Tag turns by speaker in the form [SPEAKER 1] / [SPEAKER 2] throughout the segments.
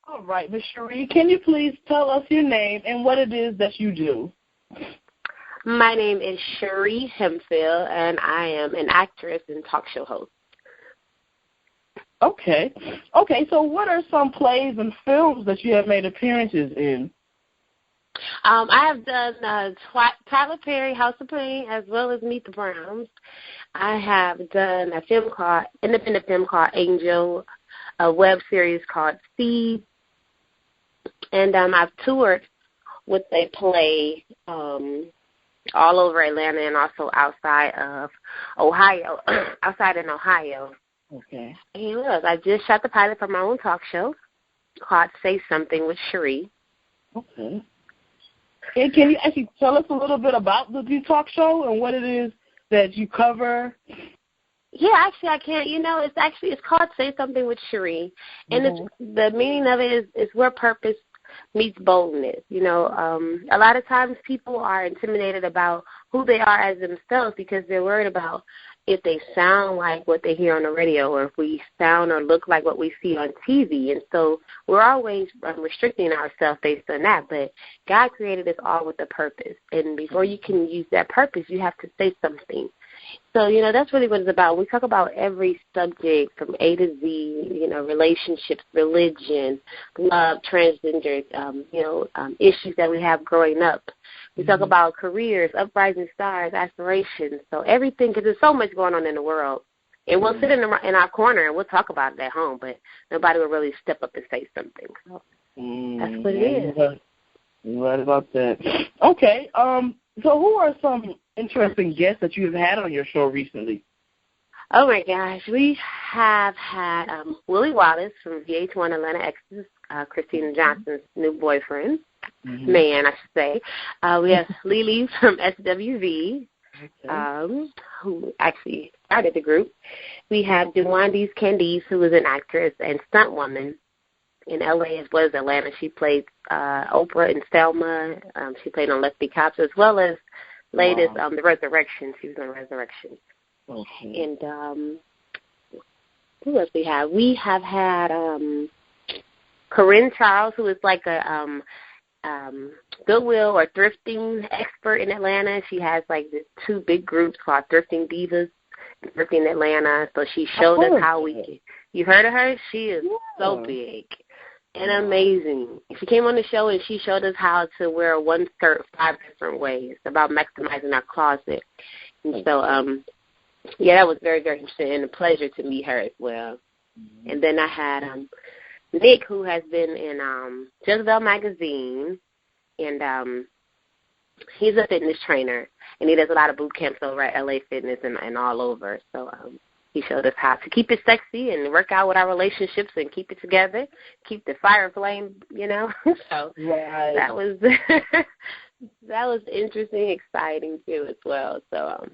[SPEAKER 1] All right, Ms. Chere, can you please tell us your name and what it is that you do?
[SPEAKER 2] My name is Chere Hemphill, and I am an actress and talk show host.
[SPEAKER 1] Okay, so what are some plays and films that you have made appearances in?
[SPEAKER 2] I have done Tyler Perry, House of Pain, as well as Meet the Browns. I have done a independent film called Angel, a web series called Seed, and I've toured with a play all over Atlanta and also outside of Ohio, outside in Ohio.
[SPEAKER 1] Okay.
[SPEAKER 2] And look, I just shot the pilot for my own talk show called Say Something with Chere.
[SPEAKER 1] Okay. And can you actually tell us a little bit about the new talk show and what it is that you cover?
[SPEAKER 2] Yeah, actually I can. It's called Say Something with Chere, and the meaning of it is where purpose meets boldness. A lot of times people are intimidated about who they are as themselves because they're worried about if they sound like what they hear on the radio or if we sound or look like what we see on TV. And so we're always restricting ourselves based on that. But God created us all with a purpose. And before you can use that purpose, you have to say something. So, that's really what it's about. We talk about every subject from A to Z, relationships, religion, love, transgender, issues that we have growing up. We talk about careers, uprising stars, aspirations. So everything, because there's so much going on in the world. And we'll sit in our corner and we'll talk about it at home, but nobody will really step up and say something. So that's what it is.
[SPEAKER 1] You're right about that. Okay. So who are some interesting guests that you've had on your show recently?
[SPEAKER 2] Oh, my gosh. We have had Willie Wallace from VH1 Atlanta Exes, Christina Johnson's new boyfriend, man, I should say. We have Lily from SWV, who actually started the group. We have DeWandy's Candice, who is an actress and stunt woman in L.A. as well as Atlanta. She played Oprah in Selma. She played on Let's Be Cops as well as latest The Resurrection. She was on Resurrection.
[SPEAKER 1] Okay.
[SPEAKER 2] And who else we have? We have had Corinne Charles, who is like a Goodwill or thrifting expert in Atlanta. She has like the two big groups called Thrifting Divas and Thrifting Atlanta. So she showed us how we can. You heard of her? She is so big and amazing. She came on the show and she showed us how to wear one skirt 5 different ways. It's about maximizing our closet. And so, that was very, very interesting and a pleasure to meet her as well. And then I had Nick, who has been in Jezebel magazine, and he's a fitness trainer, and he does a lot of boot camps over at LA Fitness and all over. So he showed us how to keep it sexy and work out with our relationships and keep it together, keep the fire flame, So that was that was interesting, exciting too as well. So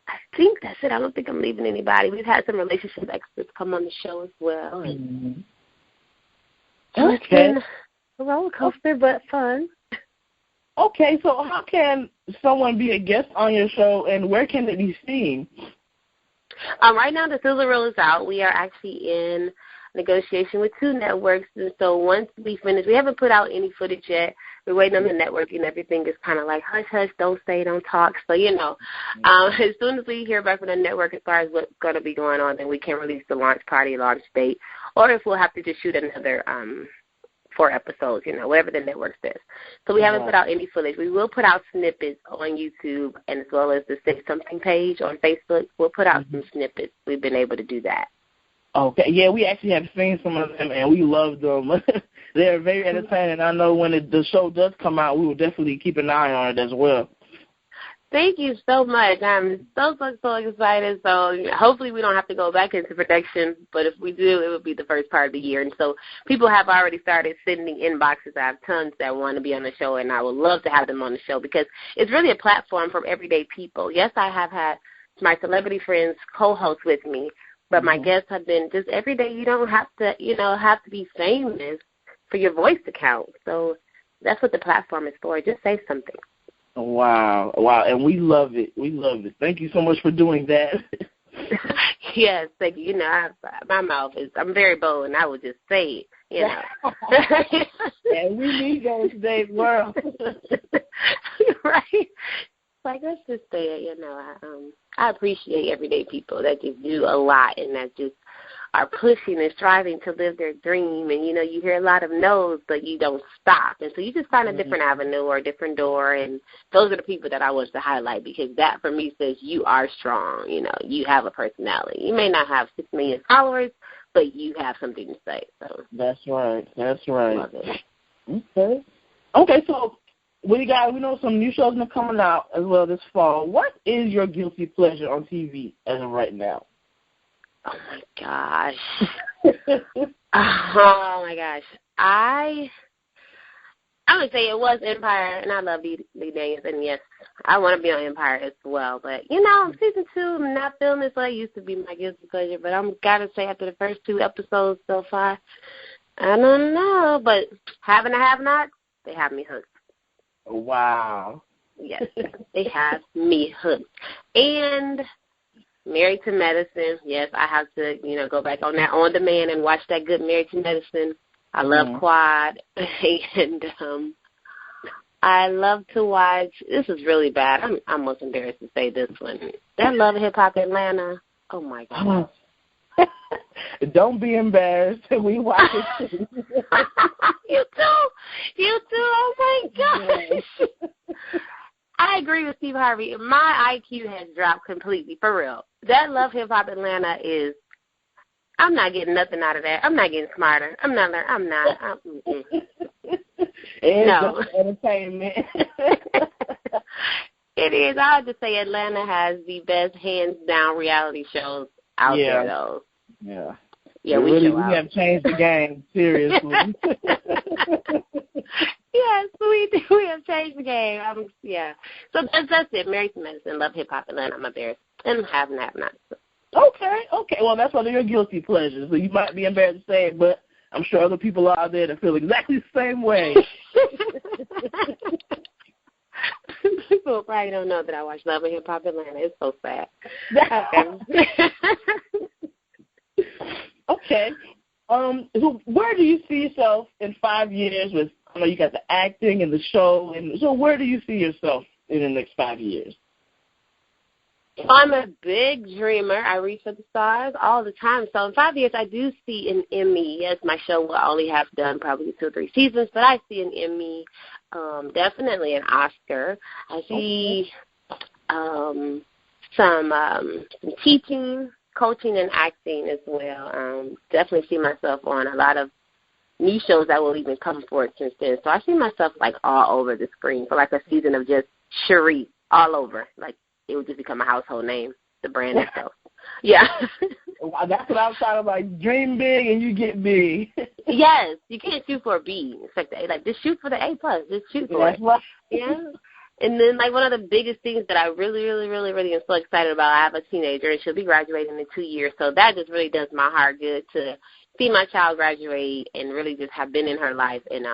[SPEAKER 2] I think that's it. I don't think I'm leaving anybody. We've had some relationship experts come on the show as well. So it's been a roller coaster, but fun.
[SPEAKER 1] Okay, so how can someone be a guest on your show, and where can they be seen?
[SPEAKER 2] Right now, the sizzle reel is out. We are actually in negotiation with 2 networks, and so once we finish, we haven't put out any footage yet. We're waiting on the network, and everything is kind of like hush, hush, don't say, don't talk. So, as soon as we hear back from the network as far as what's going to be going on, then we can release the launch date, or if we'll have to just shoot another 4 episodes, whatever the network says. So we haven't put out any footage. We will put out snippets on YouTube and as well as the Say Something page on Facebook. We'll put out some snippets. We've been able to do that.
[SPEAKER 1] Okay, yeah, we actually have seen some of them, and we love them. They're very entertaining. I know when the show does come out, we will definitely keep an eye on it as well.
[SPEAKER 2] Thank you so much. I'm so excited. So hopefully we don't have to go back into production, but if we do, it would be the first part of the year. And so people have already started sending inboxes. I have tons that want to be on the show, and I would love to have them on the show because it's really a platform for everyday people. Yes, I have had my celebrity friends co-host with me, but my guests have been just every day. You don't have to, have to be famous for your voice to count. So that's what the platform is for. Just say something.
[SPEAKER 1] Wow, and we love it. Thank you so much for doing that.
[SPEAKER 2] Yes, thank you. My mouth I'm very bold, and I would just say it. you know.
[SPEAKER 1] And we need those in today's world.
[SPEAKER 2] Right? Like, let's just say it, you know. I appreciate everyday people that just do a lot and that just are pushing and striving to live their dream. And, you know, you hear a lot of no's, but you don't stop. And so you just find a different avenue or a different door. And those are the people that I want to highlight, because that, for me, says you are strong. You know, you have a personality. You may not have 6 million followers, but you have something to say. So
[SPEAKER 1] that's right. That's right.
[SPEAKER 2] Love it.
[SPEAKER 1] Okay. Okay, so we know some new shows are coming out as well this fall. What is your guilty pleasure on TV as of right now?
[SPEAKER 2] Oh, my gosh. Oh, my gosh. I would say it was Empire, and I love Lee Daniels, and yes, I want to be on Empire as well. But, you know, season 2, I'm not feeling this way. It used to be my guilty pleasure, but I'm got to say after the first 2 episodes so far, I don't know. But having a have-not, they have me hooked.
[SPEAKER 1] Wow.
[SPEAKER 2] Yes, they have me hooked. And Married to Medicine, yes, I have to, you know, go back on that on demand and watch that good Married to Medicine. I love Quad, and I love to watch, this is really bad, I'm almost embarrassed to say this one, that Love Hip Hop Atlanta, oh my God.
[SPEAKER 1] Don't be embarrassed, we watch it too.
[SPEAKER 2] You too, oh my gosh. Yes. I agree with Steve Harvey. My IQ has dropped completely, for real. That Love Hip Hop Atlanta is, I'm not getting nothing out of that. I'm not getting smarter.
[SPEAKER 1] It's
[SPEAKER 2] no.
[SPEAKER 1] Entertainment.
[SPEAKER 2] It is. I have to say Atlanta has the best hands-down reality shows out there, though.
[SPEAKER 1] Yeah.
[SPEAKER 2] Yeah,
[SPEAKER 1] we have changed the game, seriously.
[SPEAKER 2] Yes, we do. We have changed the game. Yeah. So that's it. Married to Medicine, Love Hip Hop Atlanta, I'm embarrassed. And have not.
[SPEAKER 1] Okay. Well, that's one of your guilty pleasures. So you might be embarrassed to say it, but I'm sure other people out there that feel exactly the same way.
[SPEAKER 2] People probably don't know that I watch Love and Hip Hop Atlanta. It's so sad. Okay. So where do you see yourself in 5 years with, I know you got the acting and the show, and so where do you see yourself in the next 5 years? I'm a big dreamer. I reach for the stars all the time. So in 5 years, I do see an Emmy. Yes, my show will only have done probably 2 or 3 seasons, but I see an Emmy, definitely an Oscar. I see some teaching, coaching, and acting as well. Definitely see myself on a lot of new shows that will even come forward since then. So I see myself like all over the screen for like a season of just Chere all over. Like it would just become a household name, the brand itself. Yeah. That's what I was talking about. Dream big and you get big. Yes. You can't shoot for a B. It's like the A. Like, just shoot for the A+. Just shoot for it. Right. Yeah. And then, like, one of the biggest things that I really, really, really, really am so excited about, I have a teenager, and she'll be graduating in 2 years. So that just really does my heart good to see my child graduate and really just have been in her life and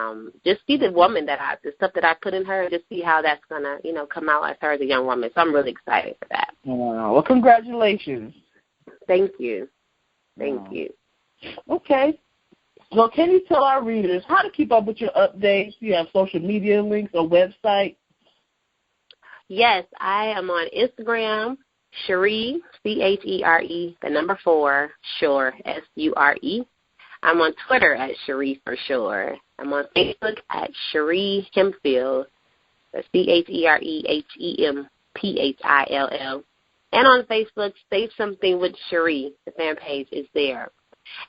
[SPEAKER 2] just see the woman the stuff that I put in her, and just see how that's going to, come out as her as a young woman. So I'm really excited for that. Wow. Well, congratulations. Thank you. Thank you. Okay. Well, can you tell our readers how to keep up with your updates? Do you have social media links or website? Yes, I am on Instagram, Chere, Chere, the number 4, Sure, Sure. I'm on Twitter at Chere for Sure. I'm on Facebook at Chere Hemphill, ChereHemphill. And on Facebook, Say Something with Chere. The fan page is there.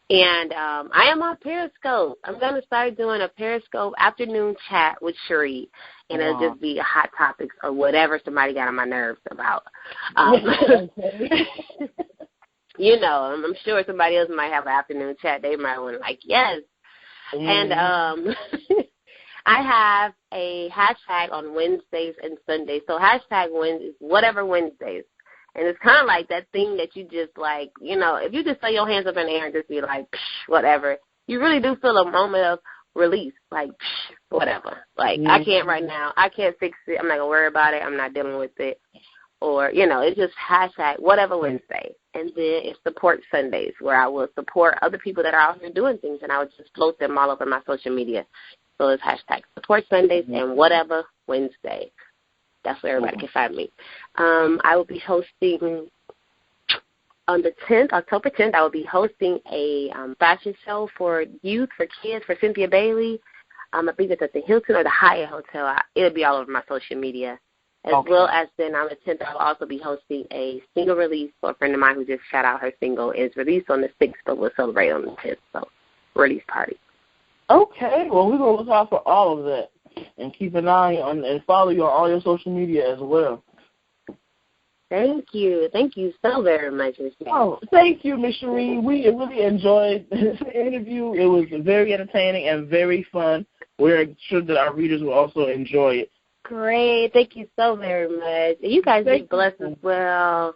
[SPEAKER 2] And I am on Periscope. I'm going to start doing a Periscope afternoon chat with Chere. And it'll just be hot topics or whatever somebody got on my nerves about. I'm sure somebody else might have an afternoon chat. They might want to yes. And I have a hashtag on Wednesdays and Sundays. So hashtag Wednesdays, whatever Wednesdays. And it's kind of like that thing that you just if you just throw your hands up in the air and just be like, whatever, you really do feel a moment of release, whatever. I can't right now. I can't fix it. I'm not going to worry about it. I'm not dealing with it. or, it's just hashtag whatever Wednesday. And then it's Support Sundays, where I will support other people that are out here doing things, and I would just float them all over my social media. So it's hashtag Support Sundays and whatever Wednesday. That's where everybody can find me. I will be hosting on the 10th, October 10th, I will be hosting a fashion show for youth, for kids, for Cynthia Bailey. I believe it's at the Hilton or the Hyatt Hotel. It'll be all over my social media. As well as then on the 10th, I will also be hosting a single release for a friend of mine who just shot out her single. It's released on the 6th, but we'll celebrate on the 10th. So, release party.
[SPEAKER 1] Okay. Well, we're going to look out for all of that and keep an eye on and follow you on all your social media as well.
[SPEAKER 2] Thank you. Thank you so very much, Ms.
[SPEAKER 1] Oh, thank you, Ms. Shereen. We really enjoyed this interview. It was very entertaining and very fun. We're sure that our readers will also enjoy it.
[SPEAKER 2] Great. Thank you so very much. You guys be blessed as well.